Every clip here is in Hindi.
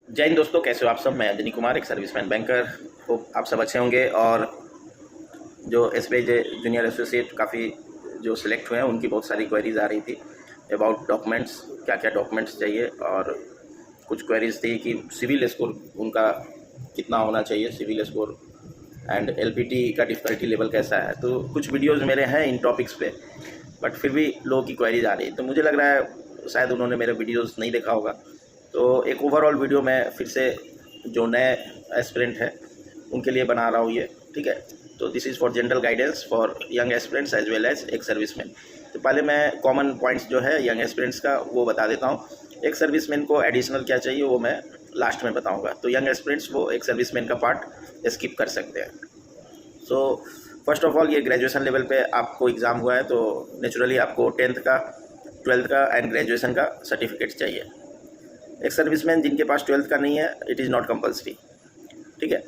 जय हिंद दोस्तों, कैसे हो आप सब। मैं अंजनी कुमार, एक सर्विसमैन बैंकर। होप आप सब अच्छे होंगे। और जो एसबीआई जूनियर एसोसिएट काफ़ी जो सिलेक्ट हुए हैं उनकी बहुत सारी क्वेरीज आ रही थी अबाउट डॉक्यूमेंट्स, क्या क्या डॉक्यूमेंट्स चाहिए। और कुछ क्वेरीज थी कि सिविल स्कोर उनका कितना होना चाहिए, सिविल स्कोर एंड एलपीटी का डिफ़िकल्टी लेवल कैसा है। तो कुछ वीडियोज़ मेरे हैं इन टॉपिक्स पे, बट फिर भी लोगों की क्वेरीज आ रही है। तो मुझे लग रहा है शायद उन्होंने मेरे वीडियोज़ नहीं देखा होगा। तो एक ओवरऑल वीडियो मैं फिर से जो नए एस्पिरेंट हैं उनके लिए बना रहा हूँ ये, ठीक है। तो this is for general guidance for young aspirants as well as ex serviceman. तो पहले मैं कॉमन पॉइंट्स जो है यंग एस्पिरेंट्स का वो बता देता हूँ। एक सर्विसमैन को एडिशनल क्या चाहिए वो मैं लास्ट में बताऊँगा। तो यंग एस्पिरेंट्स वो एक सर्विसमैन का पार्ट स्किप कर सकते हैं। सो फर्स्ट ऑफ ऑल ये ग्रेजुएशन लेवल पे आपको एग्ज़ाम हुआ है तो नेचुरली आपको 10th का, 12th का एंड ग्रेजुएशन का सर्टिफिकेट चाहिए। एक सर्विसमैन जिनके पास 12th का नहीं है, इट इज़ नॉट कंपल्सरी, ठीक है।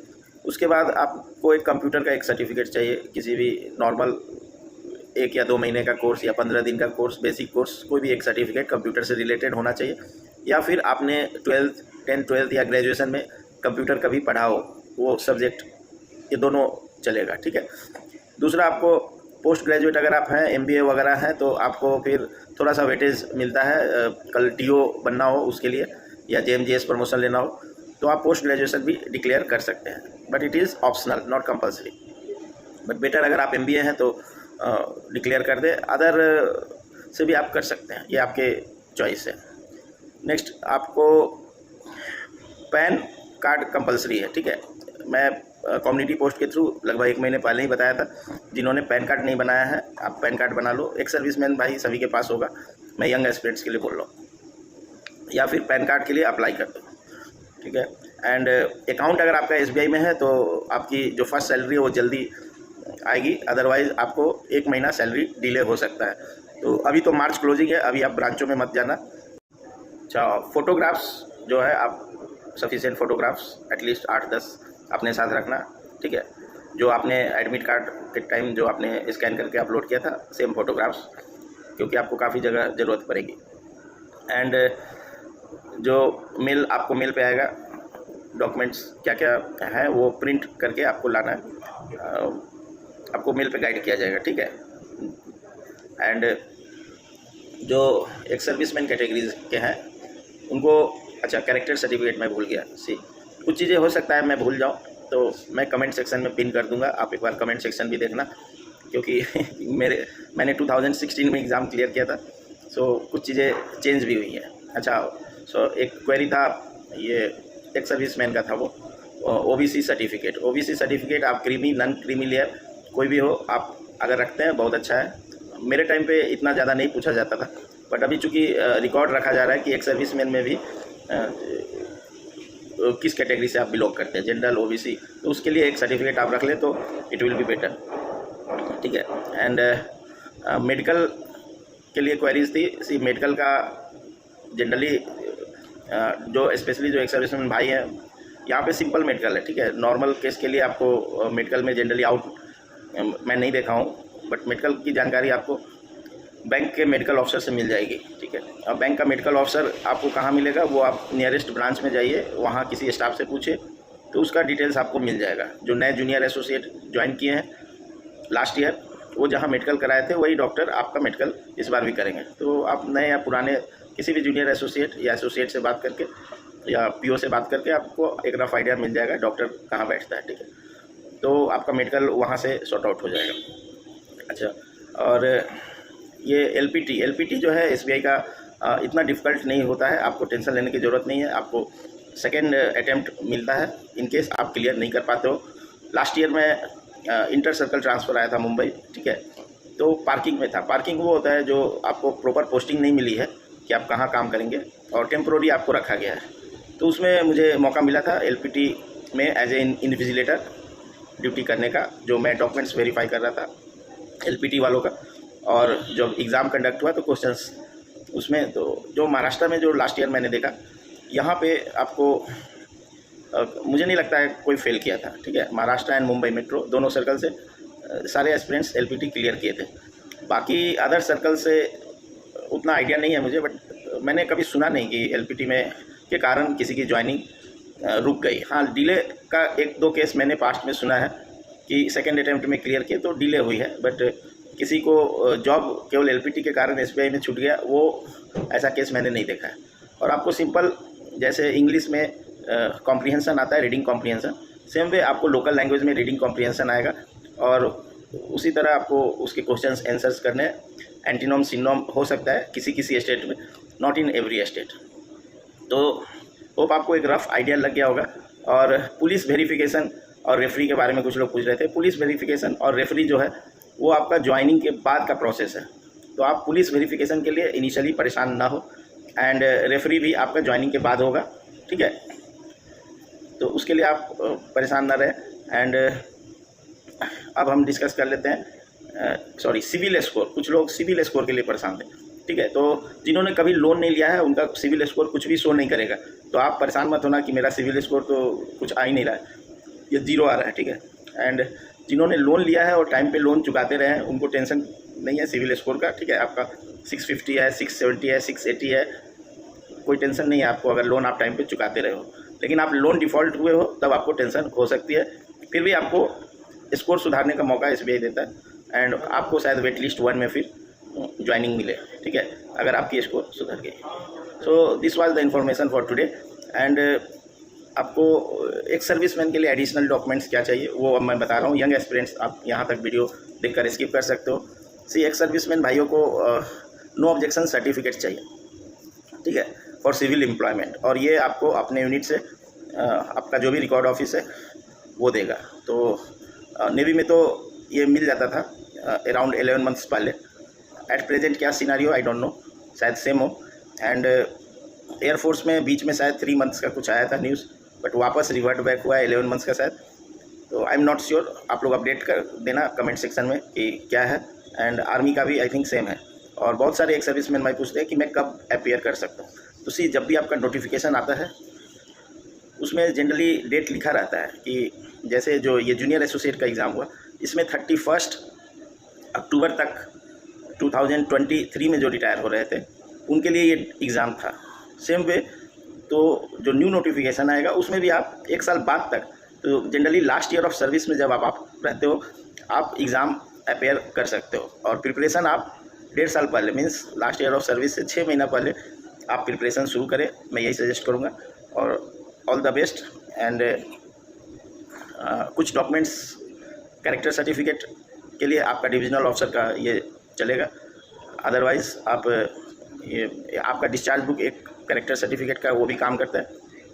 उसके बाद आपको एक कंप्यूटर का एक सर्टिफिकेट चाहिए। किसी भी नॉर्मल 1 या 2 महीने का कोर्स या 15 दिन का कोर्स, बेसिक कोर्स, कोई भी एक सर्टिफिकेट कंप्यूटर से रिलेटेड होना चाहिए। या फिर आपने 10th या ग्रेजुएशन में कंप्यूटर कभी पढ़ा हो, वो सब्जेक्ट, ये दोनों चलेगा, ठीक है। दूसरा, आपको पोस्ट ग्रेजुएट अगर आप हैं, एमबीए वगैरह हैं, तो आपको फिर थोड़ा सा वेटेज मिलता है। कल टीओ बनना हो उसके लिए या जेएमजीएस प्रमोशन लेना हो तो आप पोस्ट ग्रेजुएशन भी डिक्लेयर कर सकते हैं, but it is optional, not compulsory. But better अगर आप एमबीए हैं तो डिक्लेयर कर दें, अदर से भी आप कर सकते हैं, ये आपके चॉइस है। नेक्स्ट, आपको पैन कार्ड कंपल्सरी है, ठीक है। मैं कम्युनिटी पोस्ट के थ्रू लगभग 1 महीने पहले ही बताया था, जिन्होंने पैन कार्ड नहीं बनाया है आप पैन कार्ड बना लो। एक सर्विसमैन भाई सभी के पास होगा, मैं यंग एस्पिरेंट्स के लिए बोल रहा हूँ। या फिर पैन कार्ड के लिए अप्लाई कर दो, ठीक है। एंड अकाउंट अगर आपका एसबीआई में है तो आपकी जो फर्स्ट सैलरी है वो जल्दी आएगी, अदरवाइज़ आपको 1 महीना सैलरी डिले हो सकता है। तो अभी तो मार्च क्लोजिंग है, अभी आप ब्रांचों में मत जाना। अच्छा, फ़ोटोग्राफ्स जो है आप सफिशिएंट फ़ोटोग्राफ्स एटलीस्ट 8-10 अपने साथ रखना, ठीक है। जो आपने एडमिट कार्ड के टाइम जो आपने स्कैन करके अपलोड किया था, सेम फ़ोटोग्राफ्स, क्योंकि आपको काफ़ी जगह ज़रूरत पड़ेगी। एंड जो मेल आपको मेल पे आएगा, डॉक्यूमेंट्स क्या क्या है वो प्रिंट करके आपको लाना है। आपको मेल पे गाइड किया जाएगा, ठीक है। एंड जो एक सर्विसमैन कैटेगरीज के हैं उनको, अच्छा, कैरेक्टर सर्टिफिकेट मैं भूल गया। कुछ चीज़ें हो सकता है मैं भूल जाऊँ, तो मैं कमेंट सेक्शन में पिन कर दूंगा, आप एक बार कमेंट सेक्शन भी देखना, क्योंकि मैंने 2016 में एग्ज़ाम क्लियर किया था, सो कुछ चीज़ें चेंज भी हुई हैं। अच्छा, सो एक क्वेरी था, ये एक सर्विसमैन का था, वो ओबीसी सर्टिफिकेट आप क्रीमी, नॉन क्रीमी लेयर कोई भी हो, आप अगर रखते हैं बहुत अच्छा है। मेरे टाइम पे इतना ज़्यादा नहीं पूछा जाता था, बट अभी चूँकि रिकॉर्ड रखा जा रहा है कि एक सर्विसमैन में भी किस कैटेगरी से आप बिलोंग करते हैं, जनरल, ओबीसी, तो उसके लिए एक सर्टिफिकेट आप रख लें तो इट विल बी बेटर, ठीक है। एंड मेडिकल के लिए क्वेरीज थी। मेडिकल का जनरली जो स्पेशली जो एक सर्विसमैन भाई है, यहाँ पे सिंपल मेडिकल है, ठीक है। नॉर्मल केस के लिए आपको मेडिकल में जनरली आउट मैं नहीं देखा हूँ, बट मेडिकल की जानकारी आपको बैंक के मेडिकल ऑफिसर से मिल जाएगी, ठीक है। अब बैंक का मेडिकल ऑफिसर आपको कहाँ मिलेगा, वो आप नियरेस्ट ब्रांच में जाइए, वहाँ किसी स्टाफ से पूछिए तो उसका डिटेल्स आपको मिल जाएगा। जो नए जूनियर एसोसिएट ज्वाइन किए हैं लास्ट ईयर, वो जहाँ मेडिकल कराए थे वही डॉक्टर आपका मेडिकल इस बार भी करेंगे। तो आप नए या पुराने किसी भी जूनियर एसोसिएट या एसोसिएट से बात करके या पीओ से बात करके आपको एक रफ आइडिया मिल जाएगा डॉक्टर कहाँ बैठता है, ठीक है। तो आपका मेडिकल वहाँ से सॉर्ट आउट हो जाएगा। अच्छा, और ये एलपीटी जो है एसबीआई का इतना डिफ़िकल्ट नहीं होता है, आपको टेंशन लेने की ज़रूरत नहीं है। आपको सेकेंड अटैम्प्ट मिलता है इन केस आप क्लियर नहीं कर पाते हो। लास्ट ईयर में इंटर सर्कल ट्रांसफ़र आया था मुंबई, ठीक है। तो पार्किंग में था। पार्किंग वो होता है जो आपको प्रॉपर पोस्टिंग नहीं मिली है कि आप कहाँ काम करेंगे, और टेम्प्रोरी आपको रखा गया है। तो उसमें मुझे मौका मिला था एलपीटी में एज ए इन्विजिलेटर ड्यूटी करने का, जो मैं डॉक्यूमेंट्स वेरीफाई कर रहा था एलपीटी वालों का। और जब एग्ज़ाम कंडक्ट हुआ तो क्वेश्चंस उसमें, तो जो महाराष्ट्र में जो लास्ट ईयर मैंने देखा, यहाँ पे आपको मुझे नहीं लगता है कोई फेल किया था, ठीक है। महाराष्ट्र एंड मुंबई मेट्रो दोनों सर्कल से सारे एस्पिरेंट्स एलपीटी क्लियर किए थे। बाकी अदर सर्कल से उतना आइडिया नहीं है मुझे, बट मैंने कभी सुना नहीं कि एलपीटी में के कारण किसी की ज्वाइनिंग रुक गई। हाँ, डिले का 1-2 केस मैंने पास्ट में सुना है कि सेकंड अटेम्प्ट में क्लियर किए तो डिले हुई है, बट किसी को जॉब केवल एलपीटी के कारण एसबीआई में छूट गया, वो ऐसा केस मैंने नहीं देखा है। और आपको सिंपल जैसे इंग्लिश में कॉम्प्रीहेंशन आता है, रीडिंग कॉम्प्रीहेंशन, सेम वे आपको लोकल लैंग्वेज में रीडिंग कॉम्प्रीहेंशन आएगा और उसी तरह आपको उसके क्वेश्चंस आंसर्स करने। एंटीनोम सिनोम हो सकता है किसी किसी स्टेट में, नॉट इन एवरी स्टेट। तो होप आपको एक रफ आइडिया लग गया होगा। और पुलिस वेरिफिकेशन और रेफरी के बारे में कुछ लोग पूछ रहे थे। पुलिस वेरिफिकेशन और रेफरी जो है वो आपका ज्वाइनिंग के बाद का प्रोसेस है, तो आप पुलिस वेरिफिकेशन के लिए इनिशियली परेशान ना हो, एंड रेफरी भी आपका ज्वाइनिंग के बाद होगा, ठीक है। तो उसके लिए आप परेशान ना रहें। एंड अब हम डिस्कस कर लेते हैं सिविल स्कोर। कुछ लोग सिविल स्कोर के लिए परेशान थे, ठीक है। तो जिन्होंने कभी लोन नहीं लिया है उनका सिविल स्कोर कुछ भी शो नहीं करेगा, तो आप परेशान मत होना कि मेरा सिविल स्कोर तो कुछ आ ही नहीं रहा है, ये 0 आ रहा है, ठीक है। एंड जिन्होंने लोन लिया है और टाइम पे लोन चुकाते रहे हैं उनको टेंशन नहीं है सिविल स्कोर का, ठीक है। आपका 650 है, 670 है, 680 है, कोई टेंशन नहीं है आपको अगर लोन आप टाइम पे चुकाते रहे हो। लेकिन आप लोन डिफ़ॉल्ट हुए हो तब आपको टेंशन हो सकती है। फिर भी आपको स्कोर सुधारने का मौका एसबीआई देता है एंड आपको शायद वेट लिस्ट 1 में फिर ज्वाइनिंग मिले, ठीक है, अगर आपकी स्कोर सुधर गई। So this was the information for today. And आपको एक सर्विसमैन के लिए एडिशनल डॉक्यूमेंट्स क्या चाहिए वो अब मैं बता रहा हूँ। यंग एस्पिरेंट्स आप यहाँ तक वीडियो देखकर स्किप कर सकते हो। एक सर्विसमैन भाइयों को नो ऑब्जेक्शन सर्टिफिकेट चाहिए, ठीक है, फॉर सिविल एम्प्लॉयमेंट, और ये आपको अपने यूनिट से आपका जो भी रिकॉर्ड ऑफिस है वो देगा। तो नेवी में तो ये मिल जाता था अराउंड 11 मंथ्स पहले। एट प्रेजेंट क्या सिनारियो आई डोंट नो, शायद सेम हो। एंड एयरफोर्स में बीच में शायद 3 मंथ्स का कुछ आया था न्यूज़, बट वापस रिवर्ट बैक हुआ है 11 मंथ्स का शायद। तो आई एम नॉट श्योर, आप लोग अपडेट कर देना कमेंट सेक्शन में कि क्या है। एंड आर्मी का भी आई थिंक सेम है। और बहुत सारे एक सर्विसमैन भाई पूछते हैं कि मैं कब अपीयर कर सकता हूँ। तो जब भी आपका नोटिफिकेशन आता है उसमें जनरली डेट लिखा रहता है कि जैसे जो ये जूनियर एसोसिएट का एग्ज़ाम हुआ इसमें 31 अक्टूबर तक 2023 में जो रिटायर हो रहे थे उनके लिए ये एग्ज़ाम था। सेम वे तो जो न्यू नोटिफिकेशन आएगा उसमें भी आप 1 साल बाद तक, तो generally last year of service में जब आप रहते हो आप एग्ज़ाम अपीयर कर सकते हो। और प्रिपरेशन आप 1.5 साल पहले, means last year of service से 6 महीना पहले आप प्रिपरेशन शुरू करें, मैं यही सजेस्ट करूँगा। और ऑल द बेस्ट। एंड कुछ डॉक्यूमेंट्स कैरेक्टर सर्टिफिकेट के लिए आपका डिविजनल ऑफिसर का ये चलेगा, अदरवाइज़ आप ये आपका डिस्चार्ज बुक एक कैरेक्टर सर्टिफिकेट का वो भी काम करता है।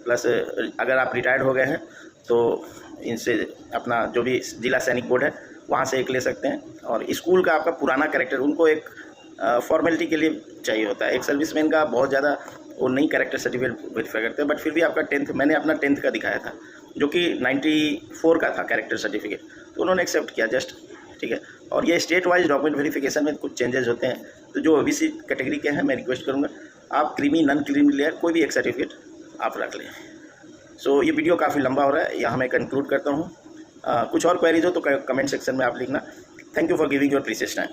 प्लस अगर आप रिटायर्ड हो गए हैं तो इनसे अपना जो भी जिला सैनिक बोर्ड है वहाँ से एक ले सकते हैं। और स्कूल का आपका पुराना कैरेक्टर उनको एक फॉर्मेलिटी के लिए चाहिए होता है। एक सर्विसमैन का बहुत ज़्यादा वो नहीं कैरेक्टर सर्टिफिकेट वेरीफाई करते हैं, बट फिर भी आपका 10th, मैंने अपना 10th का दिखाया था जो कि 94 का था कैरेक्टर सर्टिफिकेट, तो उन्होंने एक्सेप्ट किया जस्ट, ठीक है। और ये स्टेट वाइज डॉक्यूमेंट वेरिफिकेशन में कुछ चेंजेस होते हैं, तो जो ओबीसी कैटेगरी के हैं मैं रिक्वेस्ट करूँगा आप क्रीमी, नॉन क्रीमी लेयर कोई भी एक सर्टिफिकेट आप रख लें। सो ये वीडियो काफ़ी लंबा हो रहा है, यहाँ मैं कंक्लूड करता हूँ। कुछ और क्वेरीज हो तो कमेंट सेक्शन में आप लिखना। Thank you for giving your precious time.